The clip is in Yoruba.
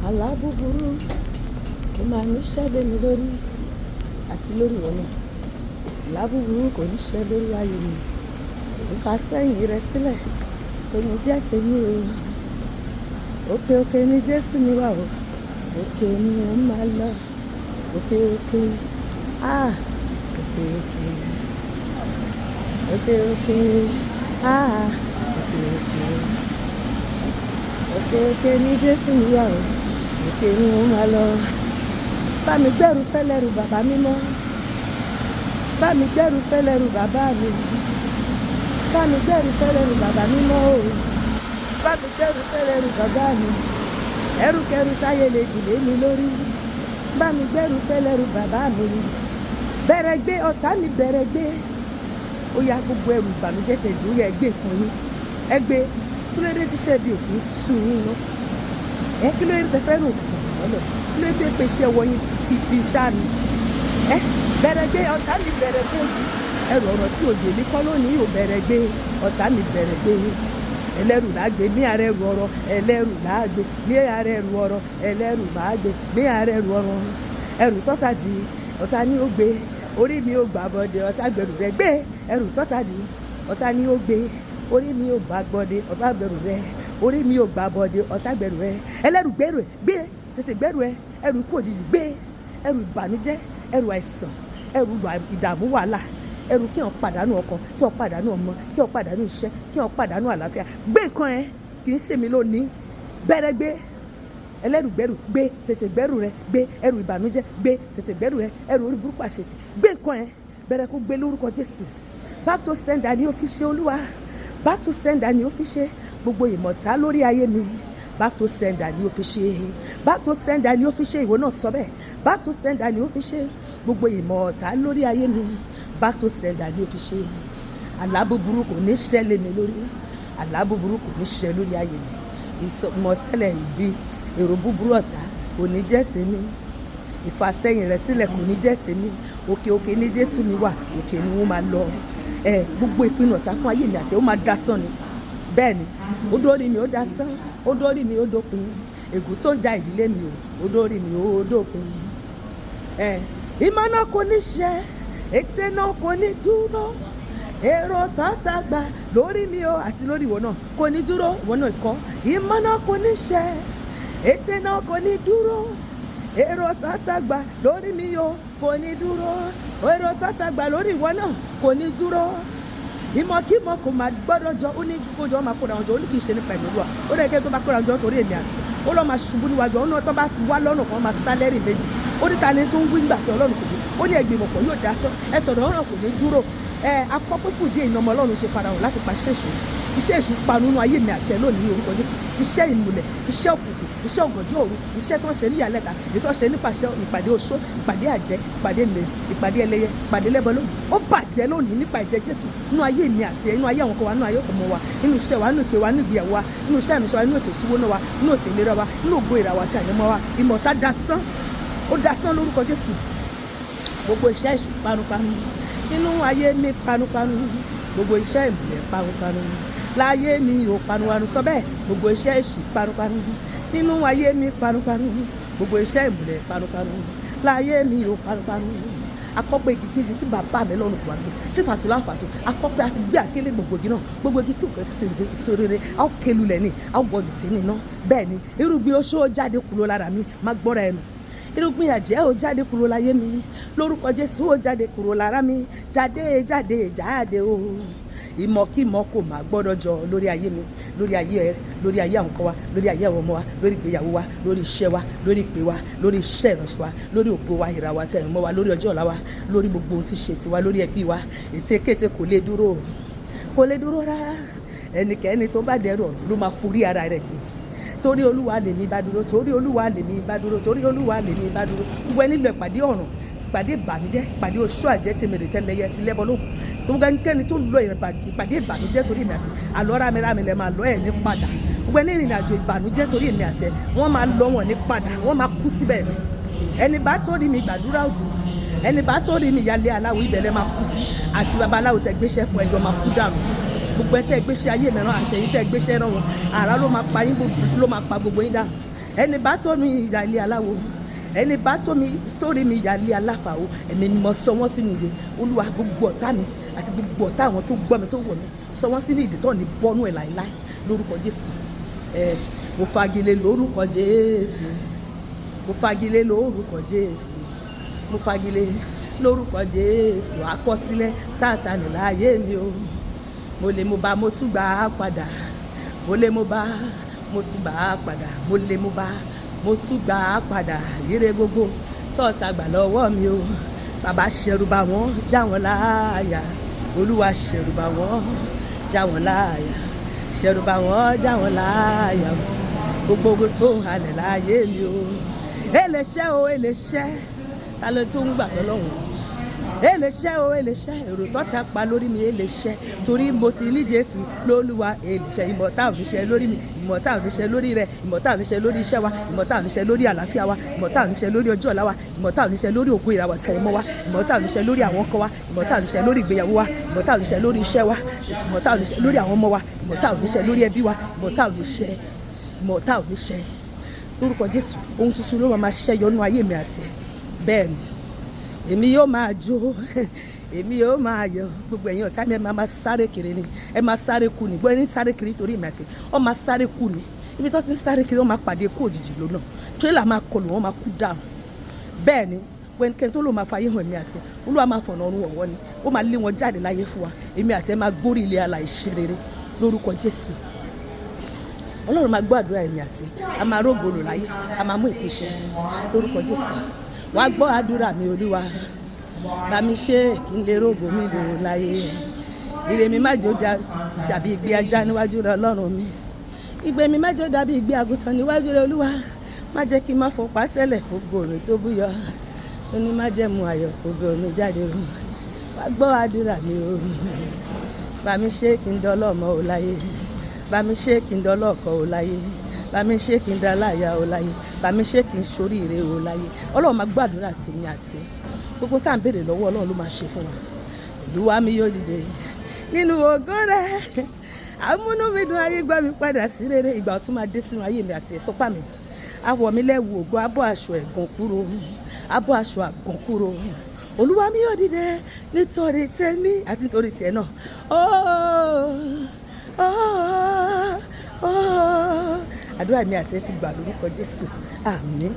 Àlá búburú kò máa ní ṣẹ́ lé mi lórí àti lórí ìwọ náà. Àlá búburú kò ní ṣẹ́ lórí ayé mi. Ìfàsẹ́yìn rẹ sílẹ̀ kò ní jẹ́ tèmi o. Òkè òkè ni Jésù mi wà o. Òkè ni mo máa lọ. Òkè òkè. Òkè òkè. Òkè òkè. Òkè òkè. Òkè òkè ni Jésù mi wà o. Òkè ni mo máa lọ. Bá mi gbẹ́rù fẹ́lẹ́rù bàbá mímọ́. Bá mi gbẹ́rù fẹ́lẹ́rù bàbá mi. Bá mi gbẹ́rù fẹ́lẹ́rù bàbá mímọ́ o. Bá mi gbẹ́rù fẹ́lẹ́rù bàbá mi. Ẹrúkẹrù táyé lè dìlé mi lórí. Bá mi gbẹ́rù fẹ́lẹ́rù bàbá mi. Bẹ̀rẹ̀ gbé ọ̀tá mi bẹ̀rẹ̀ gbé. Ó yá gbogbo ẹrù ìbànújẹ́ tẹ̀dí ó yá ẹgbẹ́ kan yín. Ẹgbẹ́ kí ló dé ṣiṣẹ́ bí òkè ń sùn yín ná. Kí ló dé tẹ fẹ́ràn òkùnkùn jù lọ́nà. Kí ló dé tó pé iṣẹ́ wọ yín kí ibi iṣẹ́ ni. Bẹ̀rẹ̀ gbé ọ̀tá mi bẹ̀rẹ̀ gbé. Ẹrù ọ̀rọ̀ tí òye mi kọ́ lónìí ò bẹ̀rẹ̀ gbé. Ọ̀tá mi bẹ̀rẹ̀ gbé. Ẹlẹ́rù lágbé mí ara ẹrù ọ̀rọ̀. Ẹlẹ́rù lágbé mí ara ẹrù ọ̀rọ̀. Ẹlẹ́rù lágbé mí ara ẹrù ọ̀rọ̀. Ẹrù tọ́ta di ọ̀tá ni ó gbé. Orí mi ò gbà bọ́dẹ ọ̀tá gbẹrù rẹ gbé. Ẹrù tọ́ta di ọ̀tá ni ó gbé. Orí mi ò gbà bọ́dẹ ọ̀tá gbẹrù rẹ. Orí mi ò gbà bọ́dẹ ọ̀tá gbẹrù rẹ. Ẹlẹ́rù gbẹrù ẹ gbé. Tètè gbẹrù ẹ. Ẹrù ikú òjijì gbé. Ẹrù ìbànújẹ́. Ẹrù àìsàn. Ẹrù ìdààmú wàhálà. Ẹrù kí wọ́n pàdánù ọkọ, kí wọ́n pàdánù ọmọ, kí wọ́n pàdánù iṣẹ́, kí wọ́n pàdánù àlàáfíà. Gbé nǹkan ẹ kì í ṣe mi lónìí. Bẹ̀rẹ̀ gbé. Ẹlẹ́rù gbẹrù gbé. Tètè gbẹrù rẹ gbé. Ẹrù ìbànújẹ́ gbé. Tètè gbẹrù rẹ. Ẹrù orí burúkú àṣetì. Gbé nǹkan ẹ. Bẹ̀rẹ̀ kó gbé lórúkọ Jésù. Back to sender ni ó fi ṣe Olúwa. Back to sender ni ó fi ṣe gbogbo ìmọ̀ta lórí ayé mi. Back to sender ni ó fi ṣe. Back to sender ni ó fi ṣe ìwọ náà sọ bẹ́ẹ̀. Back to sender ni ó fi ṣe gbogbo ìmọ̀ta lórí ayé mi. Back to sender ni ó fi ṣe. Àlá búburú kò ní ṣẹ́ lé mi lórí. Àlá búburú kò ní ṣẹ́ lórí ayé mi. Ìmọ̀tẹ́lẹ̀ ìbí èrò búburú ọ̀tá kò ní jẹ́ tèmi. Ìfàsẹ́yìn rẹ sílẹ̀ kò ní jẹ́ tèmi. Òkè òkè ní Jésù mi wà. Òkè ni wọ́n máa lọ. Gbogbo ìpinnu ọ̀tá fún ayé mi àti ó máa dasán ni. Bẹ́ẹ̀ ni ó dórí mi ó dasán. Ó dórí mi ó dópin. Ègún tó ja ìdílé mi ó dórí mi ó dópin. Ìmọ̀ náà kò ní ṣẹ. Ètè náà kò ní dúró. Èrò tọ́ta gbà lórí mi o àti lórí ìwọ náà kò ní dúró. Ìwọ náà kọ́. Ìmọ̀ náà kò ní ṣẹ. Ètè náà kò ní dúró. Èrò tọ́ta gbà lórí mi o kò ní dúró. Èrò tọ́ta gbà lórí ìwọ náà kò ní dúró. Ìmọ̀kímọ̀ kò máa gbọ́dọ̀ jọ. Ó ní kíkójọ máa kóra wọn jọ. Ó ní kì í ṣe nípa ìmọ̀lúwà. Ó ní kí tó bá kóra wọn jọ torí èmi àti. Ó lọ́ máa ṣubú níwájú. Ó ní tó bá ti wá lọ́nà kan máa sá lẹ́rìn méjì. Ó ní ta ni tó ń wí nígbà tí Ọlọ́run kò dé. Ó ní ẹgbìmọ̀ pọ̀ yóò dasán. Ẹsẹ̀ ọ̀rọ̀ kò ní dúró. Akọ́pẹ́ fún ìdí ìnáwó Ọlọ́run ṣe farahàn láti pa iṣẹ́ èṣù. Iṣẹ́ èṣù panu nínú ayé mi àti ẹ lónìí ní orúkọ Jésù. Iṣẹ́ ìmùlẹ̀, iṣẹ́ òkùnkùn, iṣẹ́ ọ̀gànjọ́ òru, iṣẹ́ tó ń ṣe ní ìyàlẹ́ta, èyí tó ń ṣe nípasẹ̀ ìpàdé oṣó, ìpàdé àjẹ́, ìpàdé mèrè, ìpàdé ẹlẹ́yẹ, ìpàdé lẹ́bọ lónìí. Ó bàjẹ́ lónìí nípa ẹ̀jẹ̀ Jésù nínú ayé mi àti ẹ, nínú ayé àwọn kan wa, nínú ayé ọmọ wa, nínú iṣẹ́ wa, nínú ìpè wa, nínú ìgbéyàwó wa, nínú iṣẹ́ ìrìnsẹ̀ wa, nínú ètò ìṣúwó náà wa, nínú ètò ìlera wa, nínú ògo ìràwọ̀ àti àyànmọ́ wa. Ìmọ̀ta dasán. Ó dasán lórúkọ Jésù. Gbogbo iṣẹ́ èṣù parupanu nínú ayé mi parupanu. Gbogbo iṣẹ́ ìmùlẹ̀ parupanu láyé mi ò parupanu sọ bẹ́ẹ̀. Gbogbo iṣẹ́ èṣù parupanu nínú ayé mi parupanu. Gbogbo iṣẹ́ ìmùlẹ̀ parupanu láyé mi ò parupanu. Akọ́pẹ́ igi kí igi tí bàbá mi lọ́rùn kò wá gbé. Fífàtú láfàtú. Akọ́pẹ́ àti gbé àkélé gbogbo igi náà. Gbogbo igi tí kò sí rere. A ó kélu lẹ̀ ní. A ó gbọ́dọ̀ sí ní iná. Bẹ́ẹ̀ ni irúgbìn oṣó jáde kúrò lára mi. Má gbọ́ra ẹnu. Irúgbìn àjẹ́ ó jáde kúrò láyé mi. Lórúkọ Jésù ó jáde kúrò lára mi. Jáde jáde jáde o. Ìmọ̀kímọ̀ kò máa gbọ́dọ̀ jọ lórí ayé mi, lórí ayé ẹ, lórí ayé àwọn kan wa, lórí ayé àwọn ọmọ wa, lórí ìgbéyàwó wa, lórí iṣẹ́ wa, lórí ìpè wa, lórí iṣẹ́ ìránṣẹ́ wa, lórí ògo wa, ìràwọ̀ àti ẹ̀mọ́ wa, lórí ọjọ́ ọ̀la wa, lórí gbogbo ohun tí ṣe tiwa, lórí ẹbí wa. Ètekéte kò lè dúró. Kò lè dúró rárá. Ẹnikẹ́ni tó bá dẹrù ọ̀run ló máa forí ara rẹ̀ gbé. Torí Olúwa lèmi bá dúró. Torí Olúwa lèmi bá dúró. Torí Olúwa lèmi bá dúró. Gbogbo ẹni lọ ìpàdé ọ̀run, ìpàdé ìbànújẹ́, ìpàdé oṣó àjẹ́ ti mèrè tẹ́lẹ̀yẹ ti lẹ́bọ lóògùn. Tó gbẹ́nikẹ́ni tó lọ ìpàdé ìbànújẹ́ torí èmi àti àlọ́ rámírámí lẹ máa lọ ẹ̀ ní padà. Gbogbo ẹni ìrìn àjò ìbànújẹ́ torí èmi àti ẹ wọ́n máa lọ wọn ní padà. Wọ́n máa kú síbẹ̀ ni. Ẹni bá tó rí mi gbàdúrà òdì. Ẹni bá tó rí mi yálé aláwọ̀ ibẹ̀ lẹ máa kú sí. Àti babaláwo tẹ gbéṣẹ́ fún ẹjọ́ máa kú dànù. Gbogbo ẹ tẹ gbéṣẹ́ ayé mìíràn àti ẹ̀yin tẹ gbéṣẹ́ rán wọn. Àrá ló máa pa yín ló máa pa gbogbo yín dànù. ẹni bá tó mi ìyàlẹ́ aláwo, ẹni bá tó mi torí mi ìyàlẹ́ aláfàwọ, ẹ̀mí mímọ́ sọ wọ́n sínú ìdè. Olúwa gbogbo ọ̀tá mi àti gbogbo ọ̀tá àwọn tó gbọ́ mi tó wọ̀ mí, sọ wọ́n sínú ìdè tó ní bọ́nú ẹ̀ láéláé lórúkọ Jésù. Mo fagilé lórúkọ Jésù, mo fagilé lórúkọ Jésù, mo fagilé lórúkọ Jésù. Àkọsílẹ̀ Sátánì láyé mi o, mo lè mo bá mo tún gbà á padà, mo lè mo bá mo tún gbà á padà, mo lè mo bá mo tún gbà á padà. Ire gbogbo tọ́ta gbà lọ́wọ́ mi o, bàbá ṣẹ̀rù bà wọ́n, já wọn láàyà. Olúwa ṣẹ̀rù bà wọ́n, já wọn láàyà. Ṣẹ̀rù bà wọ́n, já wọn láàyà. Gbogbo ogun tó ń halẹ̀ láyé mi o, eléṣẹ́ o eléṣẹ́, ta ló tó ń gbà lọ́lọ́run? Eléṣẹ́ o eléṣẹ́, èrò tọ́ta pa lórí mi eléṣẹ́, torí mo ti ní Jésù lólúwa. Eléṣẹ́, ìmọ̀ta ò ní ṣe lórí mi, ìmọ̀ta ò ní ṣe lórí rẹ̀, ìmọ̀ta ò ní ṣe lórí iṣẹ́ wa, ìmọ̀ta ò ní ṣe lórí àlàáfíà wa, ìmọ̀ta ò ní ṣe lórí ọjọ́ ọ̀la wa, ìmọ̀ta ò ní ṣe lórí ògo ìràwọ̀ tẹ̀mọ́ wa, ìmọ̀ta ò ní ṣe lórí àwọn ọkọ wa, ìmọ̀ta ò ní ṣe lórí ìgbéyàwó wa, ìmọ̀ta ò ní ṣe lórí iṣẹ́ wa, ìmọ̀ta ò ní ṣe lórí àwọn ọmọ wa, ìmọ̀ta ò ní ṣe lórí ẹbí wa, ìmọ̀ta ò ní ṣe lórúkọ Jésù. Ohun tuntun ló máa ṣẹ́ yọnú ayé mi àti ẹ̀. Bẹ́ẹ̀ ni èmi yóò máa jó, èmi yóò máa yọ̀. Gbogbo ẹ̀yin ọ̀tá mi ẹ máa sáré kiri ni, ẹ máa sáré kú ni. Gbọ́ ẹni sáré kiri torí èmi àti ọ máa sáré kú ni. Ibi tó ti ń sáré kiri wọ́n máa pàdé kú òjijì lónà, tírélà máa kọlù wọ́n máa kú dànù. Bẹ́ẹ̀ ni wẹ́nikẹ́ni tó ló máa fayé hàn èmi àti Olúwa máa fọ̀nà ọ̀run ọ̀wọ́ ni, ó máa lé wọn jáde láyé fún wa. Èmi àti ẹ máa gbórí ilé alààyè ṣe rere lórúkọ Jésù. Ọlọ́run máa gbọ́ àdúrà èmi àti a máa rógo lò láyé, a máa mú ìpèsè lórúkọ Jésù. Wá gbọ́ àdúrà mi Olúwa, bá mi ṣe kí n lè rógo mi lò láyé. Ire mi má jò dàbí ìgbé ajá níwájú rẹ Ọlọ́run mi, ìgbé mi má jò dàbí ìgbé àgùntàn níwájú rẹ Olúwa. Má jẹ́ kí n má fọpá tẹ́lẹ̀ gbogbo òrùn tó búyọ, ó ní má jẹ́ mu ayọ̀ gbogbo òrùn jáde o. Wá gbọ́ àdúrà mi o, bá mi ṣe kí n dọ́lọ́mọ o láyé, bá mi ṣe kí n dọ́lọ́kọ o láyé, bá mi ṣe kí n dáláyà o láyé, bá mi ṣe kí n ṣoríire o láyé. Ọlọ́run máa gbàdúrà sí mi àti gbogbo tá à ń béèrè lọ́wọ́ Ọlọ́run ló máa ṣe fún wa. Olúwa mi yóò dìde nínú ògo rẹ̀, àmúnú mi dùn, ayé gbà mí padà sí rere. Ìgbà ọ̀tun máa dé sínú ayé mi àti ẹ̀. Sọpá mi, awọ mi lẹ́wù ògo, abọ́ aṣọ ẹ̀gàn kúrò, abọ́ aṣọ àgàn kúrò. Olúwa mi yóò dìde nítorí tèmi àti nítorí tiẹ̀ náà. Àdúrà mi àti ẹ ti gbà lórúkọ Jésù. Àmín.